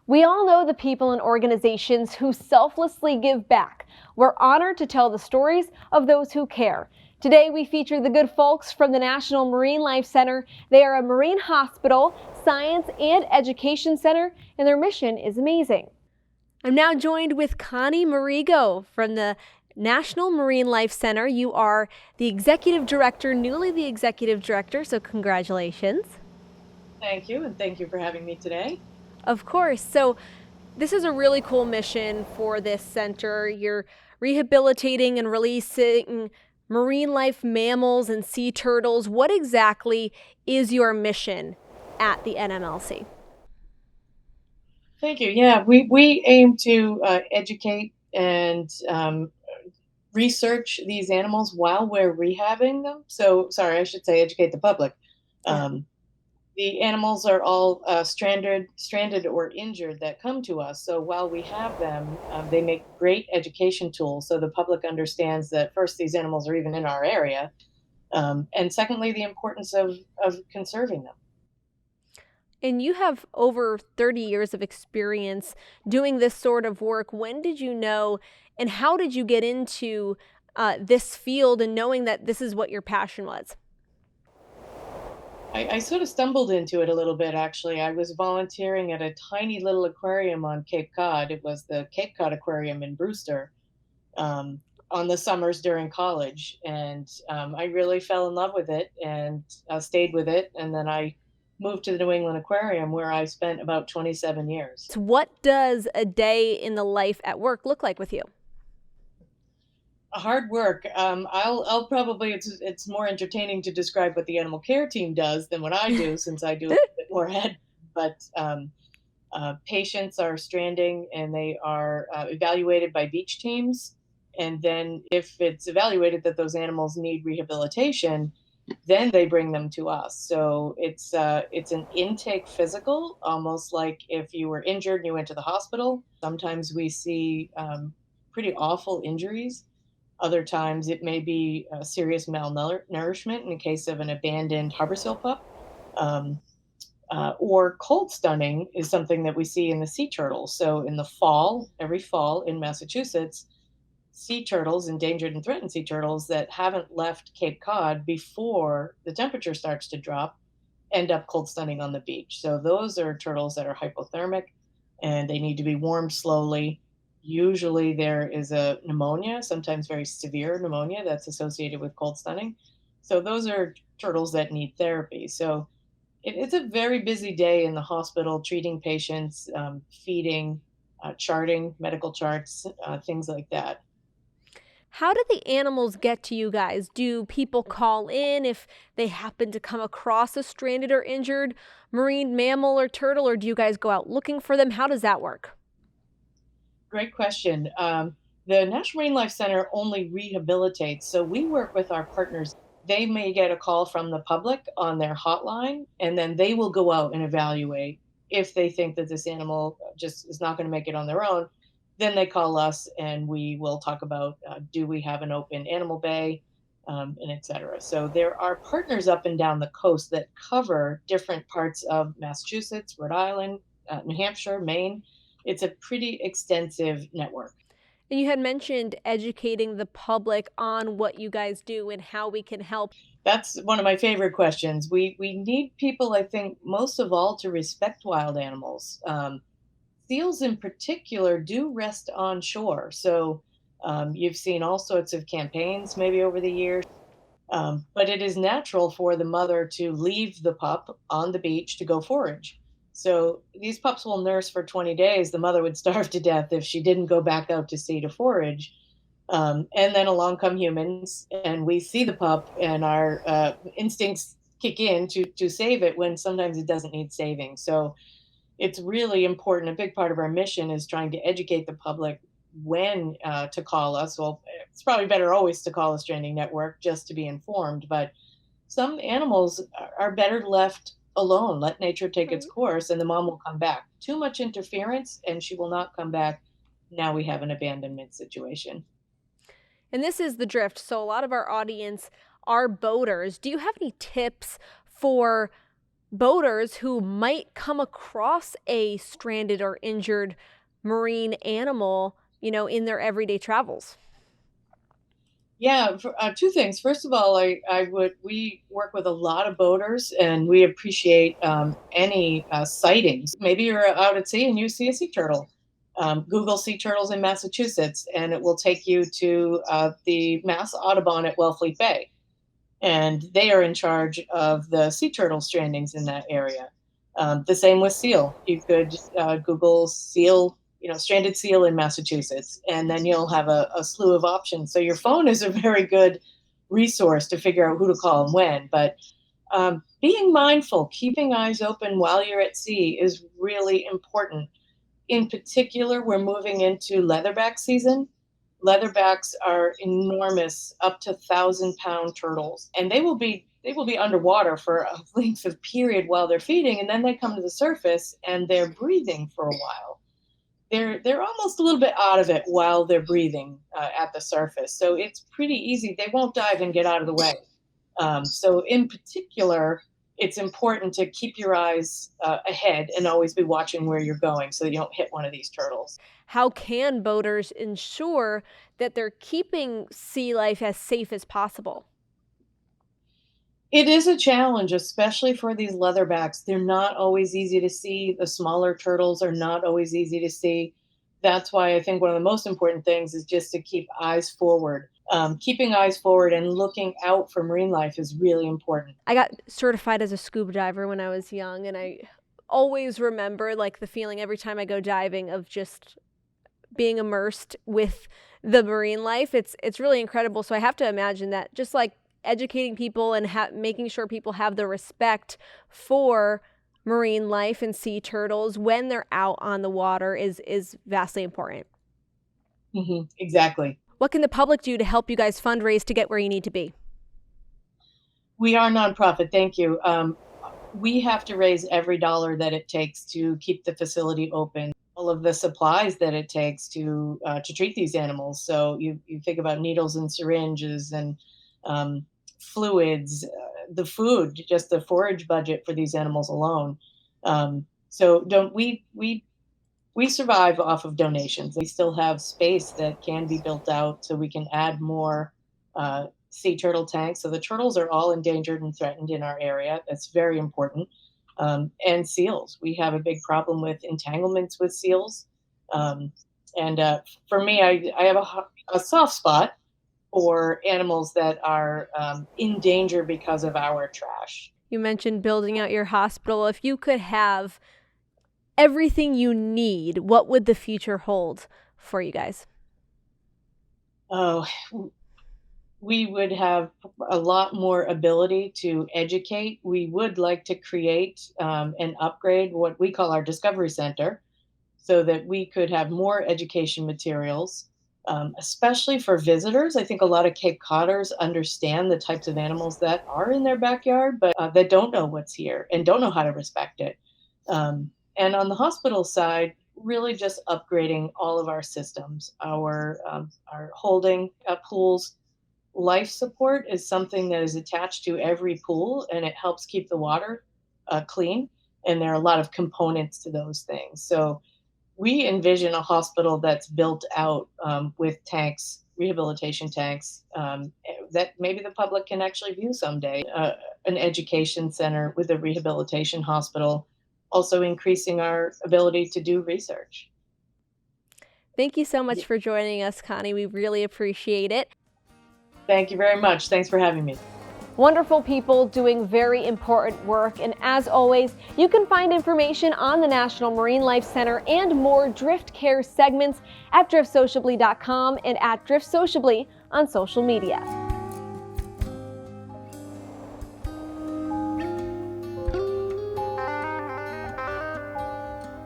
We all know the people and organizations who selflessly give back. We're honored to tell the stories of those who care. Today we feature the good folks from the National Marine Life Center. They are a marine hospital, science, and education center, and their mission is amazing. I'm now joined with Connie Marigo from the National Marine Life Center. You are the executive director, newly the executive director, so congratulations. Thank you, and thank you for having me today. Of course. So this is a really cool mission for this center. You're rehabilitating and releasing marine life mammals and sea turtles. What exactly is your mission at the NMLC? Thank you. Yeah, we aim to educate and research these animals while we're rehabbing them. So, sorry, I should say educate the public. Yeah. Um, the animals are all stranded or injured that come to us. So while we have them, they make great education tools. So the public understands that first, these animals are even in our area, and secondly, the importance of conserving them. And you have over 30 years of experience doing this sort of work. When did you know and how did you get into this field and knowing that this is what your passion was? I sort of stumbled into it a little bit, actually. I was volunteering at a tiny little aquarium on Cape Cod. It was the Cape Cod Aquarium in Brewster, um, on the summers during college. And I really fell in love with it and stayed with it. And then I moved to the New England Aquarium, where I spent about 27 years. So what does a day in the life at work look like with you? Hard work. I'll probably it's more entertaining to describe what the animal care team does than what I do, since I do a bit more head. But patients are stranding and they are evaluated by beach teams. And then, if it's evaluated that those animals need rehabilitation, then they bring them to us. So it's an intake physical, almost like if you were injured and you went to the hospital. Sometimes we see pretty awful injuries. Other times it may be serious malnourishment in the case of an abandoned harbor seal pup. Um, or cold stunning is something that we see in the sea turtles. So in the fall, every fall in Massachusetts, sea turtles, endangered and threatened sea turtles that haven't left Cape Cod before the temperature starts to drop, end up cold stunning on the beach. So those are turtles that are hypothermic and they need to be warmed slowly. Usually there is a pneumonia, sometimes very severe pneumonia that's associated with cold stunning. So those are turtles that need therapy. So it's a very busy day in the hospital, treating patients, feeding, charting, medical charts, things like that. How do the animals get to you guys? Do people call in if they happen to come across a stranded or injured marine mammal or turtle, or do you guys go out looking for them? How does that work? Great question. The National Marine Life Center only rehabilitates, so we work with our partners. They may get a call from the public on their hotline, and then they will go out and evaluate. If they think that this animal just is not going to make it on their own, then they call us, and we will talk about, do we have an open animal bay, and et cetera. So there are partners up and down the coast that cover different parts of Massachusetts, Rhode Island, New Hampshire, Maine. It's a pretty extensive network. And you had mentioned educating the public on what you guys do and how we can help. That's one of my favorite questions. We need people, I think, most of all, to respect wild animals. Seals, in particular, do rest on shore. So you've seen all sorts of campaigns, maybe over the years. But it is natural for the mother to leave the pup on the beach to go forage. So these pups will nurse for 20 days. The mother would starve to death if she didn't go back out to sea to forage. And then along come humans, and we see the pup, and our instincts kick in to save it when sometimes it doesn't need saving. So it's really important. A big part of our mission is trying to educate the public when to call us. Well, it's probably better always to call a stranding network just to be informed, but some animals are better left alone. Let nature take its Right. course, and the mom will come back. Too much interference, and she will not come back. Now we have an abandonment situation. And this is the drift. So a lot of our audience are boaters. Do you have any tips for boaters who might come across a stranded or injured marine animal, in their everyday travels? Yeah, two things. First of all, we work with a lot of boaters, and we appreciate any sightings. Maybe you're out at sea and you see a sea turtle. Google sea turtles in Massachusetts, and it will take you to the Mass Audubon at Wellfleet Bay, and they are in charge of the sea turtle strandings in that area. The same with seal. You could Google seal, stranded seal in Massachusetts, and then you'll have a slew of options. So your phone is a very good resource to figure out who to call and when. But being mindful, keeping eyes open while you're at sea is really important. In particular, we're moving into leatherback season. Leatherbacks are enormous, up to 1,000-pound turtles, and they will be underwater for a length of period while they're feeding, and then they come to the surface and they're breathing for a while. They're almost a little bit out of it while they're breathing at the surface, so it's pretty easy. They won't dive and get out of the way. So in particular, it's important to keep your eyes ahead and always be watching where you're going so that you don't hit one of these turtles. How can boaters ensure that they're keeping sea life as safe as possible? It is a challenge, especially for these leatherbacks. They're not always easy to see. The smaller turtles are not always easy to see. That's why I think one of the most important things is just to keep eyes forward. Keeping eyes forward and looking out for marine life is really important. I got certified as a scuba diver when I was young, and I always remember like the feeling every time I go diving of just being immersed with the marine life. It's really incredible. So I have to imagine that just like educating people and making sure people have the respect for marine life and sea turtles when they're out on the water is vastly important. Exactly. What can the public do to help you guys fundraise to get where you need to be? We are nonprofit. Thank you. We have to raise every dollar that it takes to keep the facility open. All of the supplies that it takes to treat these animals. So you think about needles and syringes and fluids, the food, just the forage budget for these animals alone. So don't we survive off of donations. We still have space that can be built out so we can add more sea turtle tanks. So the turtles are all endangered and threatened in our area. That's very important. And seals. We have a big problem with entanglements with seals. And for me, I have a soft spot for animals that are in danger because of our trash. You mentioned building out your hospital. If you could have everything you need, what would the future hold for you guys? Oh, we would have a lot more ability to educate. We would like to create and upgrade what we call our Discovery Center so that we could have more education materials, especially for visitors. I think a lot of Cape Codders understand the types of animals that are in their backyard, but that don't know what's here and don't know how to respect it. And on the hospital side, really just upgrading all of our systems, our holding pools. Life support is something that is attached to every pool, and it helps keep the water clean. And there are a lot of components to those things. So we envision a hospital that's built out with tanks, rehabilitation tanks, that maybe the public can actually view someday. An education center with a rehabilitation hospital, also increasing our ability to do research. Thank you so much for joining us, Connie. We really appreciate it. Thank you very much. Thanks for having me. Wonderful people doing very important work. And as always, you can find information on the National Marine Life Center and more Drift Care segments at driftsociably.com and at Drift Sociably on social media.